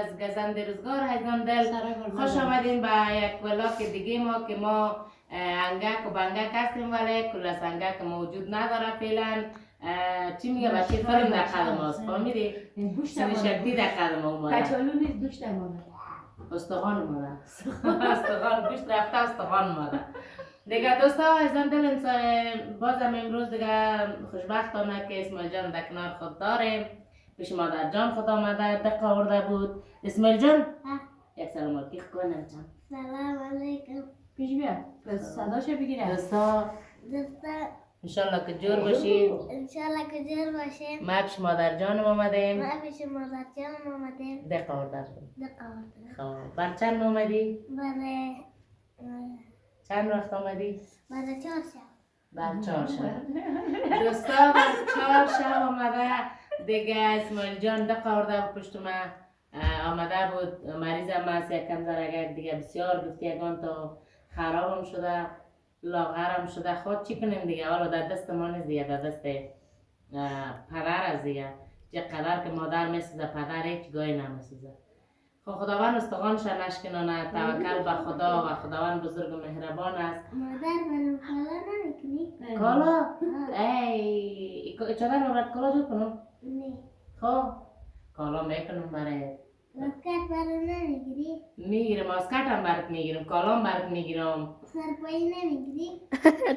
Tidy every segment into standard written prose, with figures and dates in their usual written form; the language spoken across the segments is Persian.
از گزند روزگار عزیزان دل خوش آمدین به یک ولاک دیگه ما که ما انگک و بنگک هستیم ولی کل انگک موجود نداره فعلا. چی میگه بچه فرم در قدم هاست فهمیدی؟ سنی شکلی در قدم ها اومده کچالو نیست دوش در ماده استخوان اومده استخوان گوشت رفته استخوان اومده دیگه دوستا عزیزان دل بازم امروز دیگه خوشبختانه که اسماعیل جان در کنار خود داریم. پیش مادر جان خود آمده دقیقه آورده بود. اسماعیل جان یک سلامتی کنم چند سلام علیکم. پیش بیا صداشه بگیره دوستا انشالله که جور باشید. انشالله که جور باشیم. ما پیش مادر جانم آمدیم. ما پیش مادر جانم آمدیم. دقیقه آورده بود. دقیقه آورده. خب بر چند آمدی؟ برای چند وقت آمدی؟ برای 4 شب. بر 4 شب دوستا بر 4 شب آمده دیگه. اسماعیل جان دقیقه آورده بود پشت ما آمده بود. مریض هم هست یک کم زرگک دیگه بسیار گفتی یکان تا خرابم شده لاغرم شده. خود چی کنیم دیگه والا در دست ما نیست دیگه، در دست پدر از دیگه. چقدر که مادر میسوزه پدر هیچ گاهی نمیسوزه. خب خداوند استخوانش نشکنانه. توکل به خدا و خداوند بزرگ و مهربان است. مادر برام کالا نمیکنی؟ کالا؟ ای چادر آورد کالا جو کنم؟ نه. خب کالا میکنم برای ماسکت برام نمیگیری؟ میگیرم. ماسکت هم برات میگیرم، کالا هم برات میگیرم. سرپایی نمیگیری؟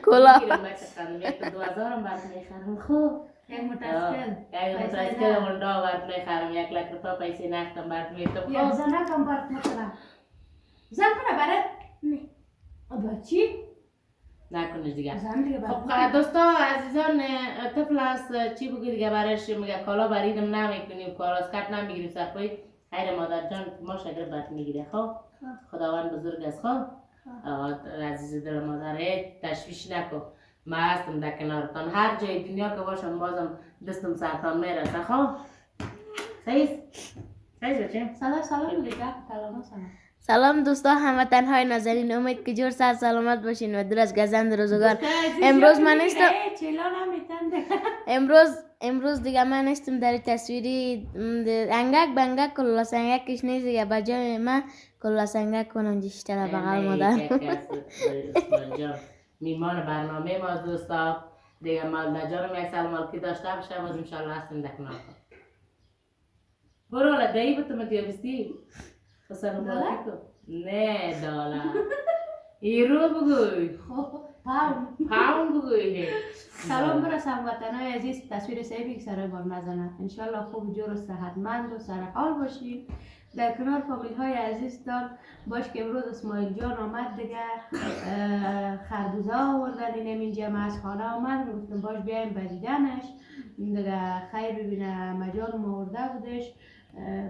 کلا میگیرم بچه خانم. یک تا 2000 هم برات میخرم. خب یک متاسکل یک متاسکل مندا برات میخرم. 1 لک روپا پیسی نختم برات میتم. یا زنه کم برات مثلا زن کنه برات نه. با چی؟ نکنش دیگه. زن دیگه برات خب دوستا عزیزان طفل است چی بگی دیگه برایش میگه کالا بریدم نمیکنیم، کالاسکت نمیگیریم سرپایی. خیر مادر جان ما شکر برات میگیره. خب خداوند بزرگ است. خب عزیز دل مادر تشویش نکن. ما هستم در کنارتان هر جای دنیا که باشم بازم دستم سرتان میرسه. خب صحیح بچه سلام دیگه سلام سلام دوستا هموطن‌های نازنین، امید که جور صحت سلامت باشین و دور از گزند روزگار. امروز دیگه من نیستم در تصویری انگک بنگک کلا سنگکش نیست دیگه. بجای من کلا سنگک کنم جشتر بغل مادر. میمان برنامه ما دوستا دیگه. مالده جانم یک سلامتی داشته باشه باز انشالله هستم در کنار. برو حالا دایی بتم دیابستی سلامتی کن. نه دالا ایرو بگوی. پاون بگوی. سلام برس هموطنای عزیز. تصویر سعیدی که سرای بار نزنه. انشالله خوب جور و صحتمند و سرحال باشید. در کنار فامیل های عزیزتان باش که امروز اسماعیل جان آمد دیگه. خربوزه آوردن اینم اینجا ما از خانه آمد گفتم باش بیایم بدیدنش دیگه. خیر ببینه مجال آورده بودش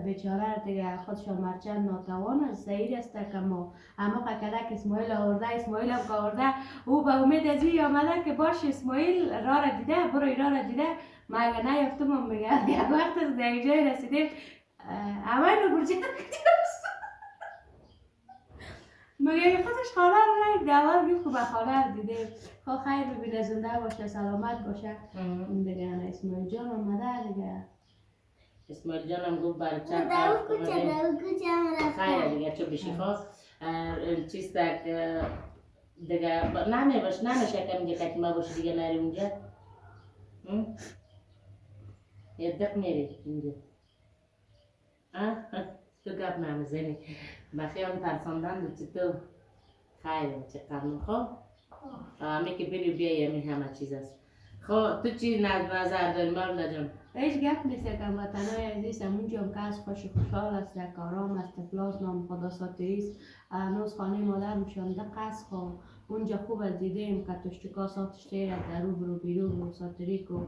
بیچاره دیگه. خودشان مرچند ناتوان است سعید است که ما اما قکدک اسماعیل آورده. اسماعیل هم آورده او به امید از این آمده که باش اسماعیل را دیده برو اینا را دیده. ما اگه نیفتم هم میگه یک وقت از در جای رسیدیم اول رو برچه مگه خودش خانه رو رای دول گفت که به خانه رو دیده. خب خیر ببینه زنده باشه سلامت باشه دیگه. اسماعیل جان آمده دیگه. اسماعیل جان هم گفت برای چند دو کوچه هم رفته. خیلی دیگه چو بشی خواست چیز تک دیگه نمیباش نمیشه که میگه که ما باشی دیگه نری اونجا. یه دق میری اونجا تو گپ نمیزنی بخیام ترساندن دو چی تو خیلی چه قرنم. خب همه که بری بیایی همین همه چیز است. خب تو چی نظر داری مالده جان؟ هیچ گپ نیست که هموطنای عزیز اونجا هم که از خوشحال است یک آرام است طفلاس نام خدا ساتری است. هنوز خانه مادر میشان دق است. خب اونجا خوب از دیدیم که تشتکا ساتش تیر درو برو بیرو برو ساتری کو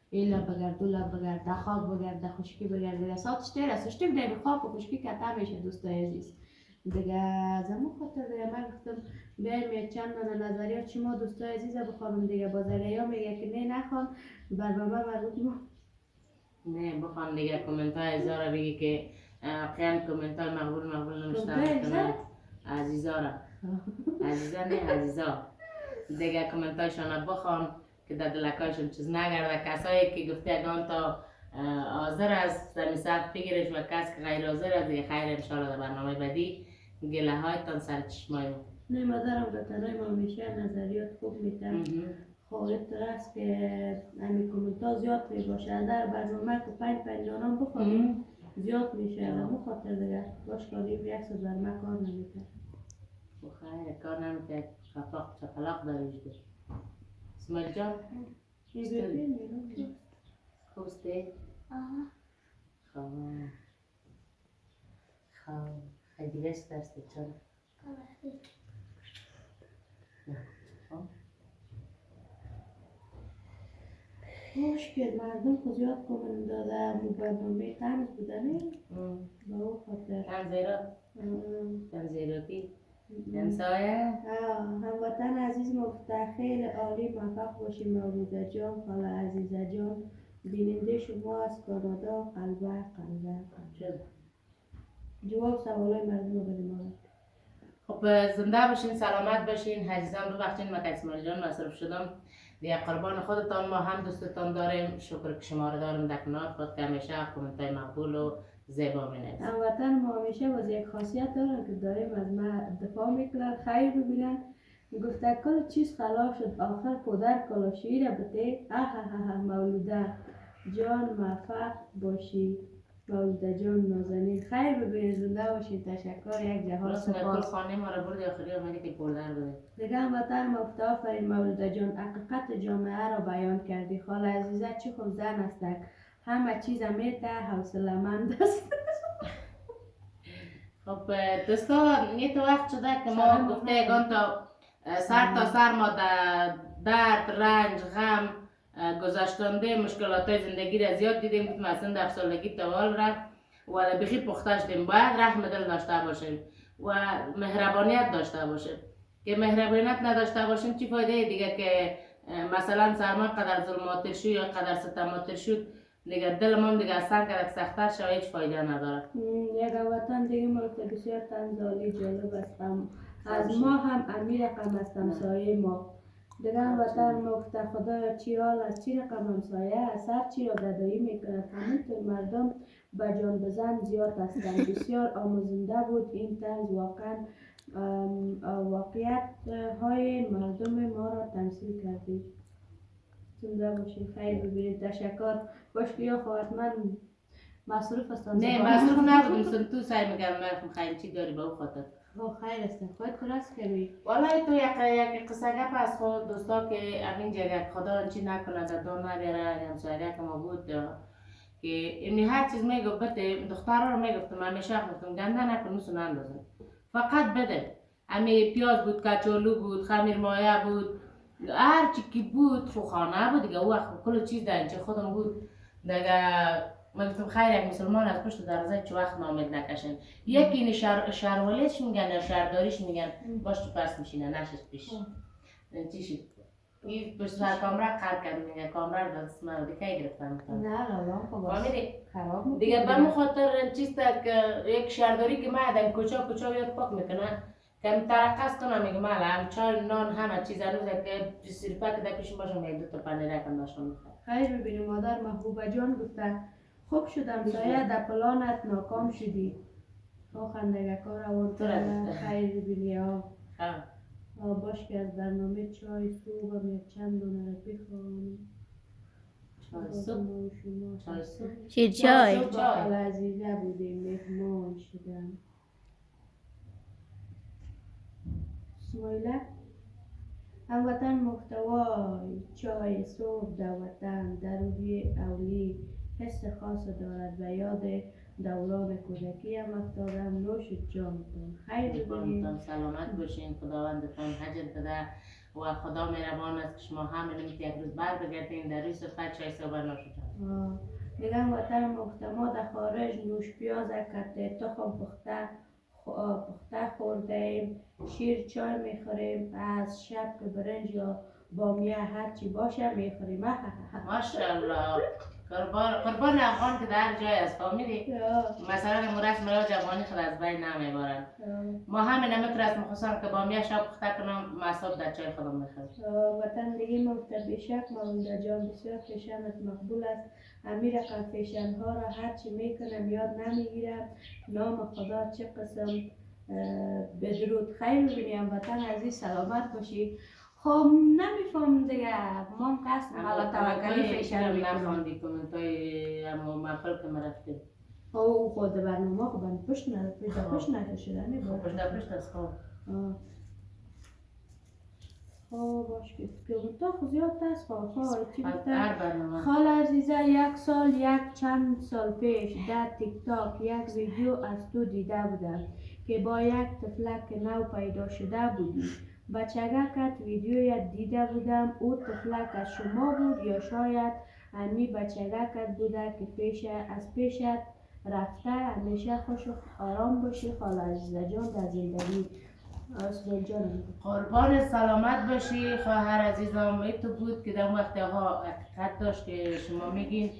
ایلا بگرد دولا بگرد دخاک بگرد خشکی بگرد ساتش تیر است. تشتک در بخاک و خشکی کتا میشه دوستای عزیز دیگه. از همون خاطر دیگه من گفتم بیایم یک چند نظریات شما دوستای عزیز بخوانم دیگه. بازریا میگه که نه نخوان بر بابا برگو نه بخوان دیگه کامنت های ازارا بگی که واقعا کامنت های مقبول نمیشتن عزیزا را عزیزا نه عزیزا دیگه کامنت هایشان بخوان که در دلکایشون چیز نگرده. کسایی که گفته اگان تا حاضر است در صف بگیرش و کس که غیر حاضر است دیگه خیر انشاءالله در برنامه بعدی گله هایتان سر چشمای نه مادرم به تنهای ما همیشه نظریات خوب میتن خواهد است که همین کومنتا زیاد می باشه در برنامه که 5 نانم بخوریم زیاد میشه همون خاطر دیگه باش کاری یک سو برمه کار نمیتن خیر کار نمیتن خفاق چپلاق داریش ده اسماعیل جان خوبسته؟ خواه خیلی بست دسته چون مشکل مردم خود زیاد کومن داده برنامه تمیز بودنه با او خاطر تنزیراتی همسایه هموطن عزیز مفتخر خیلی عالی موفق باشی مولوده جان خاله عزیزه جان بیننده شما از کانادا قلبه جواب سوالای مردم رو بدیم خب زنده باشین سلامت باشین عزیزان ببخشین من که اسماعیل جان مصرف شدم دیگه قربان خودتان ما هم دوستتان داریم شکر که شما رو دارم در کنار خود که همیشه کامنتای مقبول و زیبا مینویسید هموطن ما همیشه باز یک خاصیت دارن که داریم از ما دفاع میکنن خیر ببینن گفته کل چیز خلاف شد آخر پدر کلاشویی را بده مولوده جان موفق باشی مولوده جان نازنین خیر ببینید زنده باشید تشکر یک جهان سپاس خانه ما رو برد آخری آمده که پردر بده دیگه هموطن مفته آفرین مولوده جان حقیقت جامعه را بیان کردی خاله عزیزه چی خوب زن هستک همه چیز میته حوصله مند است خب دوستان یه تو وقت شده که ما گفته یکان تا سر ما درد رنج غم گذشتنده مشکلات زندگی را زیاد دیدیم که مثلا در سالگی توال را و بخی پخته شدیم باید رحم دل داشته باشیم و مهربانیت داشته باشیم که مهربانیت نداشته باشیم چی فایده دیگه که مثلا سرما قدر ظلمات شد یا قدر ستمات شد دیگه دل ما دیگه اصلا که سخت‌تر شد هیچ فایده نداره یک وطن دیگه ملک بسیار تنزالی جالب است از ما هم امیر رقم است همسایه ما دیگه وطن مفته خدا چی حال از چی رقم همسایه است هر چی را ددایی میکند همینطور مردم به جان بزن زیاد هستند بسیار آموزنده بود این طنز واقعا واقعیت های مردم ما را تمثیل کردید زنده باشید خیر ببینید تشکر باش که یا خواهد من مصروف هستم نه مصروف نبودم سن تو سعی میکردم من خیلی چی داری با او خاطر خیر است خودت کلاس کردی والا تو یک قصه گپ از خود دوستا که همین جگه خدا چی نکنه در دون نبیاره همسایه که ما بود که این هر چیز میگفت بده دخترها رو میگفتم همیشه گفتم گنده نکن نسو نندازن فقط بده همه پیاز بود کچالو بود خمیر مایه بود هر چی که بود تو خانه بود دیگه وقت کل چیز در اینجا خودم بود دیگه من گفتم خیر یک مسلمان از پشت دروازه چه وقت نامید نکشن یکی این شهروالیش میگن یا شهرداریش میگن باش تو پس میشینه نشست پیش چی شد این پشت سر کامرا قرد کرد میگه کامرا رو دست من دیگه کی گرفتم نه الان خب فهمیدی دیگه به مخاطر چیز که یک شهرداری که معدن کوچا یاد پاک میکنن که ترقص کنم میگه مالا چای نان همه چیز هنوز که سیرپا که در پیشم باشم یک دو تا پنیر کم داشتم میخوام خیر ببینیم مادر محبوبه جان گفته خوب شدم سایه در پلانت ناکام شدی خندگه کار آورد خیر ببینی باش که از برنامه چای صبح هم یک چند دونه را بخوانیم چای صبح شیر چای خاله عزیزه بودیم مهمان شدم اسماعیله هموطن محتوای چای صبح در وطن در روی اولی حس خاص دارد و یاد دوران کودکی هم افتادم نوش جانتون خیر ببینید سلامت باشین خداوندتان حجت بده و خدا مهربان است که شما همین یک روز بر بگردین در روی صفت چای صبح نوش جان میگم وطن محتما در خارج نوش پیاز کته تخم پخته خورده ایم شیر چای میخوریم از شب که برنج یا بامیه هرچی باشه میخوریم ماشاءالله قربان افغان که در جای از فامیلی مثلا امو رسم را جوانی خود از بین نمیبارن. ما همین همه رسم خصوصا که با میه شب پخته کنم مصاب در چای خودم میخورم. وطن دیگه مفت بیشک مولده جان بسیار فیشنت مقبول است. امیر رقم فیشن ها را هرچی میکنم یاد نمیگیرم. نام خدا چه قسم بدرود خیر ببینیم. وطن عزیز سلامت باشی. خب نمیفهم دیگه ما قصد مالا توکلی فیشن رو میکنم. نخواندی کامنتای امو محفل که ما رفتیم. او خود برنامه خب من پشت نشده خب پشت از خواب. باش که تا خود زیاد تست چی از گفته؟ هر برنامه خال عزیزه 1 سال چند سال پیش در تیک تاک یک ویدیو از تو دیده بودم که با یک طفلک نو پیدا شده بودی. بچگکت ویدیویت دیده بودم. او طفلک از شما بود یا شاید امی بچگکت بوده که پیشت رفته. همیشه خوش و آرام باشی خال عزیزه جان در زندگی. اسماعیل جان قربان سلامت باشی خواهر عزیزم. ای تو بود که در اون وقت ها حقیقت داشت که شما میگین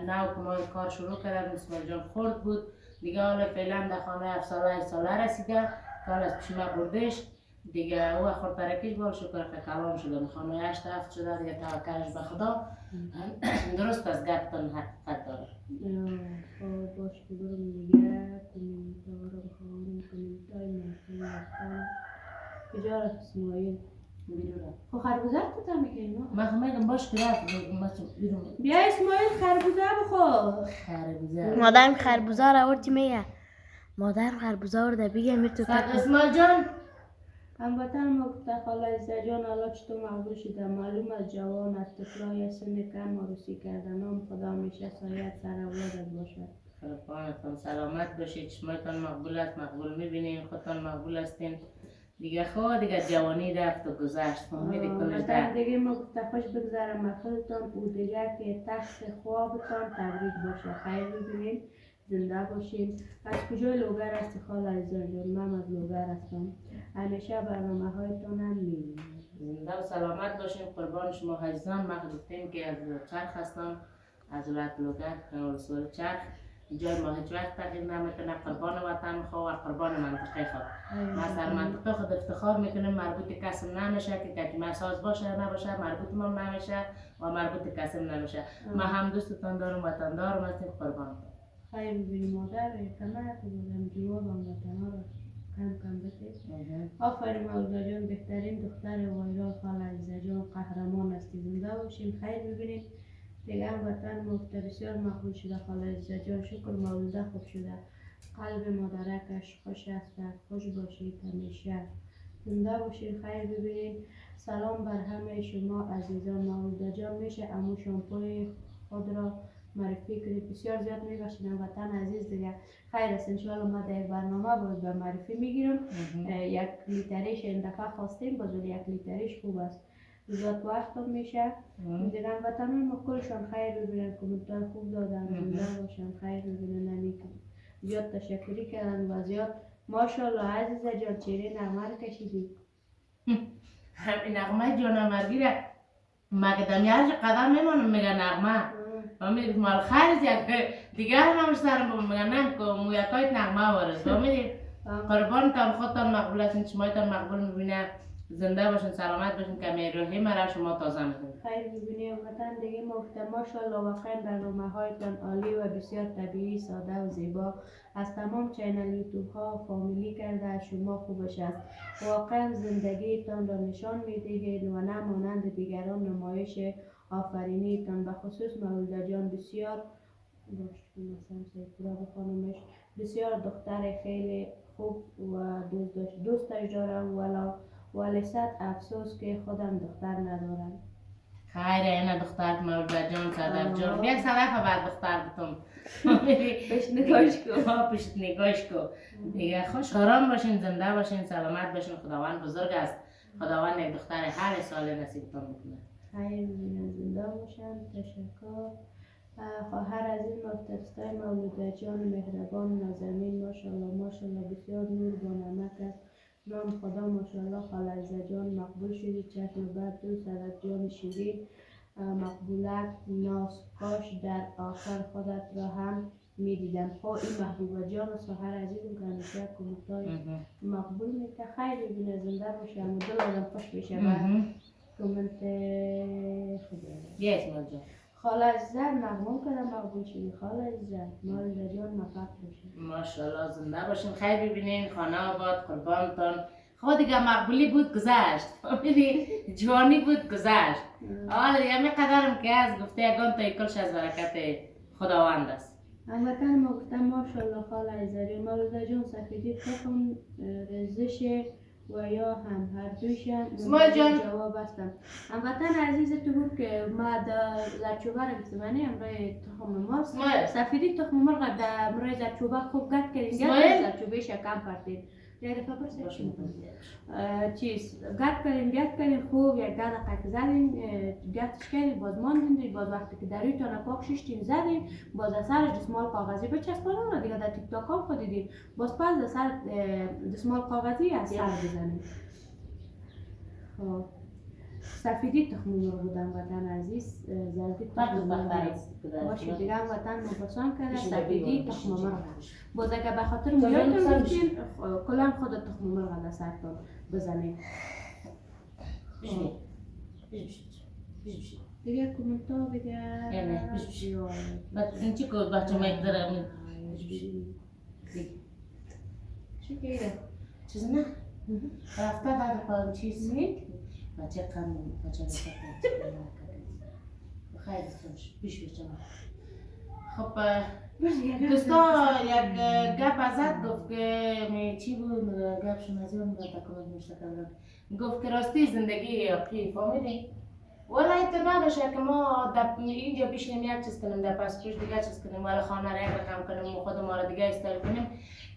نو که ما کار شروع کردم اسماعیل جان خورد بود دیگه. حالا فعلا در خانه 7 ساله 8 ساله رسیده که حالا از پیش ما بردش دیگه. او خورد ترکیش بار شکر که کلام شده خانه 8 7 شده دیگه. توکلش به خدا درست از گفتن حقیقت داره. باش که برم دیگه کمیتارم کمیتای محسن کجا رفت اسماعیل بیرونه. خب خربوزه رو کتا میکنیم من میگم باش که رفت بیرونه. بیا اسماعیل خربوزه بخور. خربوزه مادرم خربوزه را آوردی میگه. مادرم خربوزه آورده بگه می تو صد اسماعیل جان. هموطن ما گفته خاله عزیزه جان حالا چطور مقبول شده؟ معلوم از جوان از طفلای سن کم عروسی کردن. نام خدا میشه سایت سر اولادت باشد. قربانتان سلامت باشید. چشمایتان مقبول است. مقبول میبینین خودتان مقبول هستین دیگه. خود دیگه جوانی رفت و گذشت فهمیدی کنش در دیگه ما گفته خوش بگذره محفلتان. او دیگه که تخت خوابتان تبریک باشه. خیر ببینین زنده باشین. از کجای لوگر هستی خاله عزیزه جان؟ من از لوگر هستم. همیشه برنامه هایتان هم میبینیم. زنده و سلامت باشین. قربان شما عزیزان. ما گفتیم که از چرخ هستم از ولایت لوگر رسول چرخ. جای ما هیچ وقت تغییر نمیکنه. قربان وطن خواه و قربان منطقه خواه. ما سر منطقه خود افتخار میکنیم. مربوط کسم نمیشه که کجمه ساز باشه نباشه مربوط ما نمیشه و مربوط کسم نمیشه. ما هم دوستتان دارم وطن دارم هستیم. قربان خیر ببینیم مادر کمه که بودم جوابم وطن ها رو کم بده. آفرین مولده جان بهترین دختر وایرال خاله عزیزه جان قهرمان هستی. زنده باشین. خیر ببینید دیگه هم وطن مفته بسیار مقبول شده خاله عزیزه جان. شکر مولده خوب شده. قلب مادرکش خوش است. خوش باشید همیشه. زنده باشید. خیر ببینید. سلام بر همه شما عزیزان. مولده جان میشه امو شامپوی خود را معرفی کنید؟ بسیار زیاد میبخشیدم وطن عزیز دیگه. خیر است انشاءالله ما در برنامه باید به معرفی میگیرم. 1 لیتریش این دفعه خواستیم بازور 1 لیتریش خوب است. زیاد وقت هم میشه دیگه. وطن ما کلشان خیر ببینن. کمنتار خوب دادن. زنده باشن. خیر ببینن. نمیکنم زیاد تشکری کردن و زیاد ماشاءالله عزیزه جان چهره نغمه رو کشیدی. همین نغمه جانمرگی را مگه دمیارش قدم میمانم میگه نغمه فهمیدی مال خیلی زیاد دیگر هم سرم بابا میگه نه که مویکایت نغمه وارد فهمیدی. قربانتان خودتان مقبول هستین. چشمایتان مقبول میبینه. زنده باشین سلامت باشین که میروحی مرا شما تازه میکنید. خیر ببینیم وطن دیگه مفته ماشاءالله واقعا برنامه هایتان عالی و بسیار طبیعی ساده و زیبا از تمام چینل یوتیوب ها فامیلی کرده. شما خوبش است. واقعا زندگیتان را نشان میدهید و نه مانند دیگران نمایش آفرینیتان. به خصوص مولده جان بسیار بسیار دختر خیلی خوب و دوستش دارم ولی صد افسوس که خودم دختر ندارم. خیره اینه دختر مولده جان صدف جان. یک صدف بعد دختر بتون پیش نگاش کن. پیشت نگاش کن دیگه. خوش آرام باشین. زنده باشین سلامت باشین. خداوند بزرگ است. خداوند یک دختر هر سال نصیبتون میکنه. خیر ببینم. زنده باشن. تشکر. خواهر عزیز مفترستای مولده جان مهربان نازنین ماشاءالله ماشاءالله بسیار نور با نمک است. نام خدا ماشاءالله خاله عزیزه جان مقبول شدید. چشم بعد دوست از جان شیرین مقبولک ناز کاش در آخر خودت را هم میدیدم. خب این محبوبه جان و سحر عزیزم که همیشه کمکتای مقبول میده. خیلی ببینه زنده باشه و دل آدم خوش بشه و کمنت خوبه. یه اسمال جان خاله عزیزم مقبول کردم مقبول شدی. خاله عزیزم مال در جان مفت باشه. ماشاءالله زنده باشین. خیلی ببینین خانه آباد قربانتان. خب دیگه مقبولی بود گذشت، فهمیدی؟ جوانی بود گذشت. حالا دیگه میقدرم که از گفته یگان تا کلش از برکت خداوند است. هموطن ما گفتم ماشاءالله خاله عزیزم مال جان سفیدی تخم رزش و یا هم هر دویشم جواب هستم. هموطن عزیز تو بود که ما در زرچوبه رو بسمانی امروی تخم ماست سفیدی تخم مرغ در امروی زرچوبه خوب گرد کردیم زرچوبه شکم پرتید یک دفعه برسید چیز گرد کردیم خوب یک دقیقه زدیم گردش کردیم باز ماندیم باز وقتی که در تا پاک ششتیم زدیم باز از سرش دستمال کاغذی بچسبانیم و دیگه در تیک تاک هم خود دیدیم باز پس در سر دستمال کاغذی از سر بزنیم. خب سفیدی تخم مرغ بودم وطن عزیز زردی تخم مرغ باشه دیگه هم وطن مبسان کرده سفیدی تخم مرغ باز اگه به خاطر میادتون بودین کلان خود تخم مرغ در سرتون بزنید. دیگه کومنتا بگه این چی کود بچه ما دارم چی که چیز نه رفته در قایم چیز بچه قم بچه خیلی خوش پیش بچه ما. خب دوستا یک گپ ازت گفت که چی بود گپشون از اون را تکامل میشته کردن گفت که راستی زندگی یاقی فهمیدی؟ والا اینطور نباشه که ما اینجا بشینیم یک چیز کنیم در پس پیش دیگه چیز کنیم ولی خانه را یک رقم کنیم و خود ما را دیگه استایل کنیم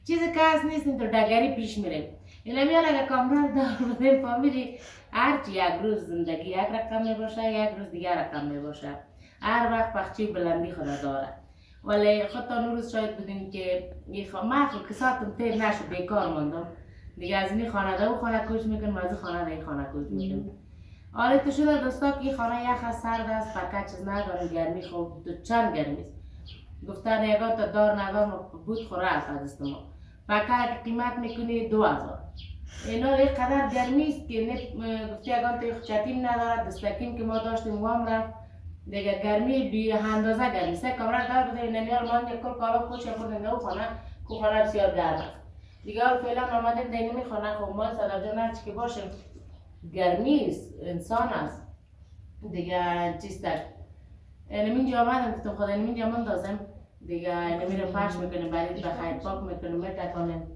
چیزی که هست نیست اینطور دگری پیش میریم. اینه میان اگه کامران دار بودیم فهمیدی هرچی یک روز زندگی یک رقم میباشه یک روز دیگه رقم میباشه هر وقت پخچی بلندی خود داره ولی خود تا روز شاید بودیم که من کساتم تیر نشد بیکار ماندم دیگه از این خانه ده و خانه کوچ میکنم و از این خانه ده این خانه کوچ میکنم. آره تو شده دوستا که این خانه یخ از سرد است فقط چیز نداره گرمی خوب دو چند گرمی است گفتن یگان تا دار ندار بود خوره است از دست ما فقط قیمت میکنی 2000 اینا یک قدر گرمی است که گفتی یگان تا چتیم ندارد دستکیم که ما داشتیم وام رفت دیگه گرمی بی اندازه گرمی سه کامران دار بوده نمیار من یک کل کالا کوچه بودن و خانه کو خانه بسیار گرم است دیگه حال فعلا آمدیم دیگه میخوانه خب ما صدر جان هرچی که باشه گرمی است انسان است دیگه چیز داشت اینجا آمدم گفتم خدا اینجا من دازم دیگه نمیره فرش میکنیم برای بخیر پاک میکنیم میتکنیم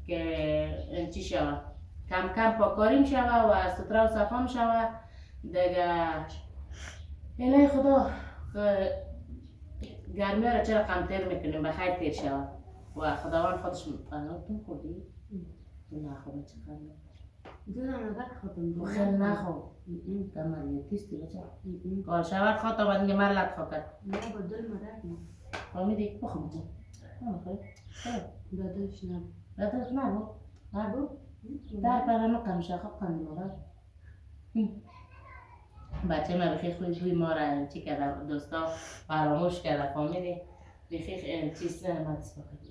که چی شود کم کم پاکاریم شود و ستره و صفام شود دیگه الهی خدا گرمی را چرا کمتر میکنیم بخیر تیر شود و خداوند خودش تو خوردی؟ تو نخورم چقدر دلم نگه خودم خیلی نخور دماری کیستی بچه کار شود خواهد آمد میگه من لط خواهد نه با دل مدد نه فهمیدی؟ بخون بچه نمیخوری؟ دادلش نبود دادلش نبود؟ نبود؟ در برنو کمشه خواب کنی مادر بچه من بخی خوی بوی ما را چی کرده دوستا فراموش کرده فهمیدی؟ بخی چیز مدس بخید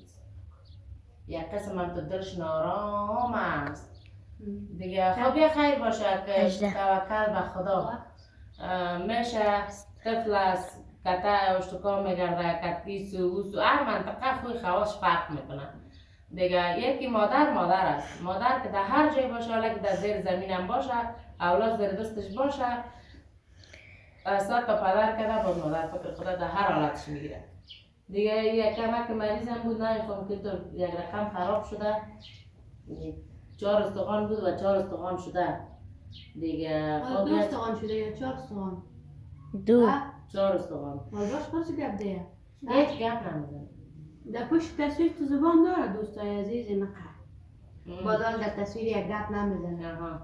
یک قسم هم تو دلش نارام است دیگه خب یه خیر باشه که توکل به خدا میشه طفل است کتا اشتکا میگرده کتی سو هر منطقه خوی خواهش فرق میکنه دیگه یکی مادر است مادر که در هر جای باشه حالا که در زیر زمین هم باشه اولاد زیر دستش باشه اصلا تا پدر کرده باز مادر فکر خدا در هر حالتش میگیره دیگه یک کمک مریض هم بود نمیخوام که تو یک رقم خراب شده 4 استخوان بود و 4 استخوان شده دیگه 2 استخوان شده یا 4 استخوان؟ 2 4 استخوان باش خودش گپ ده هیچ گپ نمیزنه در پشت تصویر تو زبان داره دوستای عزیز نقه بازال در تصویر یک گپ نمیزنه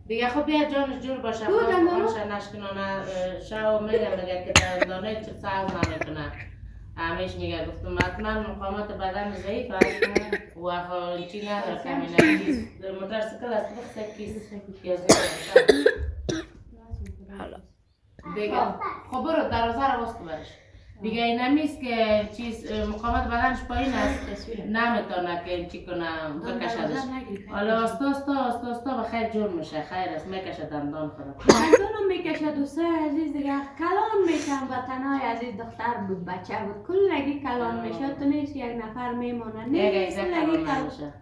دیگه خب بیا جانش جور باشه خواهش نشکنانه شو میگه که در دانه چه ساز نمیکنه همیش میگه گفتم حتما مقامات بدن ضعیف است و چی نداره کمینه موتورسیکل است بخصه کیس دیگه خب برو دروازه رو باز کن برش دیگه این همیست که چیز مقاومت بدنش پایین است نمیتونه که چی کنه بکشدش حالا آستا به خیر جور میشه خیر است میکشه دندان خودم دندانم میکشه دوستای عزیز دیگه کلان میشم وطنای عزیز دختر بود بچه بود کلگی کلان میشه تو نیست یک نفر میمونه نیست کلگی کلان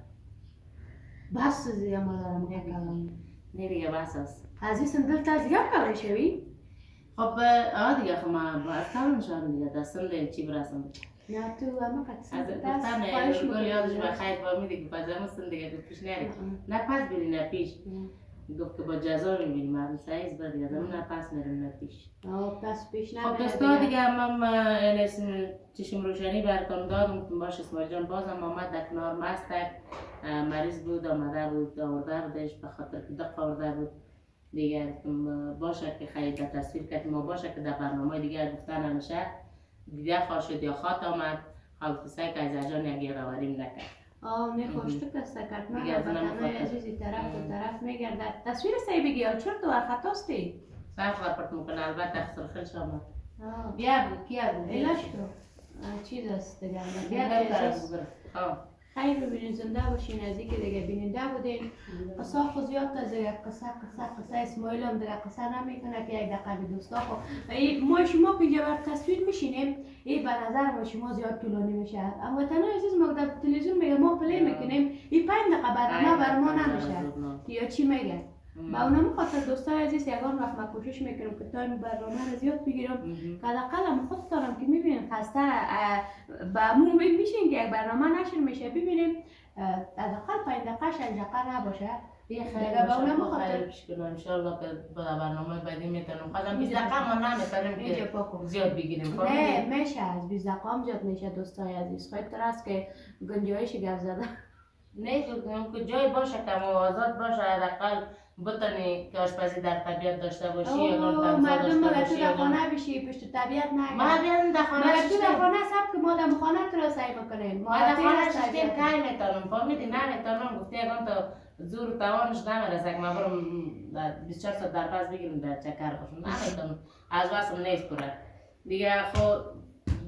بس زیگه ما دارم که کلان نه دیگه بس است عزیزم دلتا زیگه کلان شوی؟ خب دیگه خب ما کلان شدم دیگه دستم دیگه چی برسم نه تو اما قدسم از گفتن گل یادش بخیر با میده که پس دیگه پیش نری نه پس بری نه پیش گفت که با جزا میبینیم مردم سعیز بر دیگه نه پس میریم نه پیش پس پیش نه خب دوستا دیگه من چشم روشنی براتون دادم باش اسماعیل جان بازم آمد در کنار مستک مریض بود آمده بود آورده بودش به خاطر که دق آورده بود دیگه باشه که خیلی در تصویر که ما باشه که در برنامه دیگه گفتن همیشه دیگه خواه یا خات آمد حافظه که از جان یک یقوریم نکرد میخوشتو که سکت من وطنای عزیزی طرف و طرف میگردد تصویر سی بگی یا چرا تو خطاستی؟ صرف رپورت میکنه البته اخصر خیلش آمد بیا بود کیا بود ایلاش تو چیز است دیگه بیا خیر ببینین زنده باشین از اینکه دیگه بیننده بودین قصه خو زیاد تا دیگه قصه اسماعیل هم دیگه قصه نمیکنه که یک دقیقه به دوستا خو ما شما که جواب تصویر میشینیم این به نظر ما شما زیاد طولانی میشه اما تنها عزیز ما در تلویزیون میگه ما پلی میکنیم این 5 دقیقه برنامه بر ما نمیشه یا چی میگه با اونم خاطر دوستای عزیز یگان وقت ما کوشش میکنم که تایم برنامه رو زیاد بگیرم که حداقل خود دارم که میبینیم خسته با مو میشین که یک برنامه نشر میشه ببینیم حداقل 5 دقیقه 6 دقیقه نباشه یه خیلی با اونم خاطر پیش کنم ان شاء الله که با برنامه بعدی میتونم خودم 20 دقیقه ما نمیتونیم که زیاد بگیریم نه میشه از 20 دقیقه هم زیاد میشه دوستای عزیز خیلی تر است که گنجایش گپ زدن نه که جای باشه که آزاد باشه حداقل بتونی که آشپزی در طبیعت داشته باشی یا مردم مگه تو در خانه بشی پشت طبیعت نگه ما بیان در خانه مگه تو در خانه سب که ما در خانه تو را سعی بکنیم ما در خانه شدیم که نمیتونم فهمیدی نمیتونم گفتی اگه تو زور و توانش نمیرسه که ما برم 24 ساعت در پس بگیرم در چکر باشم نمیتونم از واسم نیست پره دیگه خب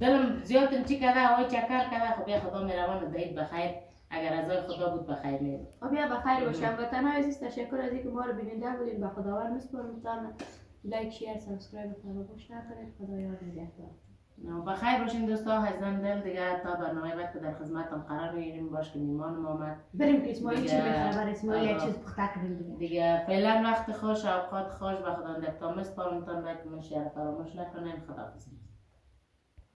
دلم زیاد چی کده های چکر کده خب بیا خدا مهربان دهید بخیر اگر رضای خدا بود بخیر میاد بیا بخیر باشم وطنای عزیز تشکر از اینکه ما رو بیننده بودین به خداوند میسپارم لایک شیر سابسکرایب فراموش نکنید خدا یار نگهدار بخیر باشین دوستا عزیزان دل دیگه تا برنامه بعد که در خدمتتون قرار میگیریم باش که میمانم آمد بریم که اسماعیل چی بخره بر اسماعیل یک چیز پخته کنیم دیگه فعلا وقت خوش اوقات خوش به خدا نگهدار میسپارم تا لایک و شیر فراموش نکنید خداحافظ